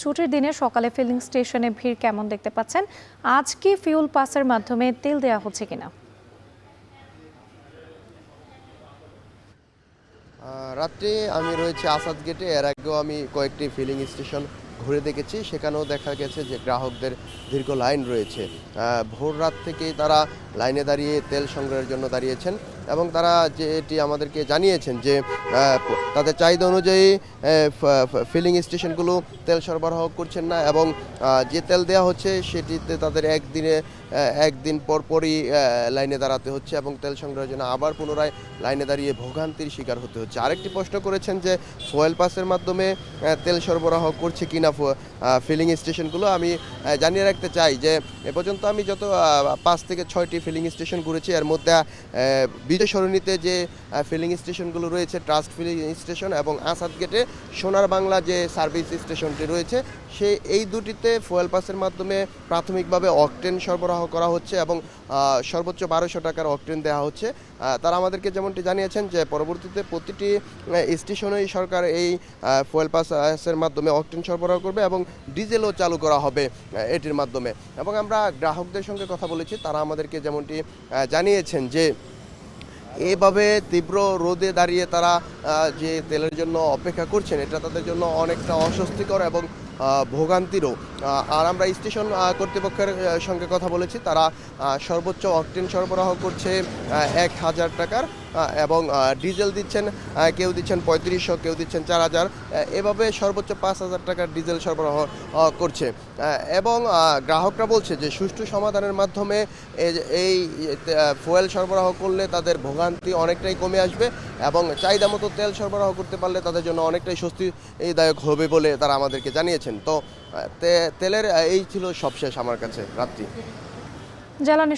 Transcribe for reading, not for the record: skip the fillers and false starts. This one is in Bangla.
ছুটির দিনে সকালে ফিলিং স্টেশনে ভিড় কেমন দেখতে পাচ্ছেন? আজ কি ফিউল পাসের মাধ্যমে তেল দেওয়া হচ্ছে কিনা? রাত্রে আমি রয়েছে আসাদ গেটে। এর আগেও আমি কয়েকটি ফিলিং স্টেশন ঘুরে দেখেছি। সেখানেও দেখা গেছে যে গ্রাহকদের দীর্ঘ লাইন রয়েছে। ভোর রাত থেকেই তারা লাইনে দাঁড়িয়ে তেল সংগ্রহের জন্য দাঁড়িয়েছেন এবং তারা যেটি আমাদেরকে জানিয়েছেন যে তাদের চাহিদা অনুযায়ী ফিলিং স্টেশনগুলো তেল সরবরাহ করছেন না এবং যে তেল দেওয়া হচ্ছে সেটিতে তাদের একদিন পরপরই লাইনে দাঁড়াতে হচ্ছে এবং তেল সংগ্রহের জন্য আবার পুনরায় লাইনে দাঁড়িয়ে ভোগান্তির শিকার হতে হচ্ছে। আরেকটি প্রশ্ন করেছেন যে ফুয়েল পাসের মাধ্যমে তেল সরবরাহ করছে কিনা ফিলিং স্টেশনগুলো। আমি জানিয়ে রাখতে চাই যে এ পর্যন্ত আমি যত 5 থেকে 6টি ফিলিং স্টেশন ঘুরেছি, এর মধ্যে বিজয় সরণিতে যে ফিলিং স্টেশনগুলো রয়েছে, ট্রাস্ট ফিলিং স্টেশন এবং আসাদ গেটে সোনার বাংলা যে সার্ভিস স্টেশনটি রয়েছে, এই দুটিতে ফুয়েল পাসের মাধ্যমে প্রাথমিকভাবে অকটেন সরবরাহ করা হচ্ছে এবং সর্বোচ্চ 1200 টাকার অকটেন দেওয়া হচ্ছে। তারা আমাদেরকে যেমনটি জানিয়েছেন যে পরবর্তীতে প্রতিটি স্টেশনেই সরকার এই ফুয়েল পাসের মাধ্যমে অকটেন সরবরাহ করবে এবং ডিজেলও চালু করা হবে এটির মাধ্যমে। এবং আমরা গ্রাহকদের সঙ্গে কথা বলেছি, তারা আমাদেরকে যেমনটি জানিয়েছেন যে এভাবে তীব্র রোদে দাঁড়িয়ে তারা যে তেলের জন্য অপেক্ষা করছেন, এটা তাদের জন্য অনেকটা অস্বস্তিকর এবং ভোগান্তিরও। আর আমরা স্টেশন কর্তৃপক্ষের সঙ্গে কথা বলেছি, তারা সর্বোচ্চ অকটেন সরবরাহ করছে 1000 টাকার এবং ডিজেল দিচ্ছেন, কেউ দিচ্ছেন 3500, কেউ দিচ্ছেন 4000, এভাবে সর্বোচ্চ 5000 টাকার ডিজেল সরবরাহ করছে। এবং গ্রাহকরা বলছে যে সুষ্ঠু সমাধানের মাধ্যমে এই ফুয়েল সরবরাহ করলে তাদের ভোগান্তি অনেকটাই কমে আসবে এবং চাহিদা মতো তেল সরবরাহ করতে পারলে তাদের জন্য অনেকটাই স্বস্তিদায়ক হবে বলে তারা আমাদেরকে জানিয়েছেন। তো তেলের এই ছিল সবশেষ আমার কাছে রাত্রি। জ্বালানি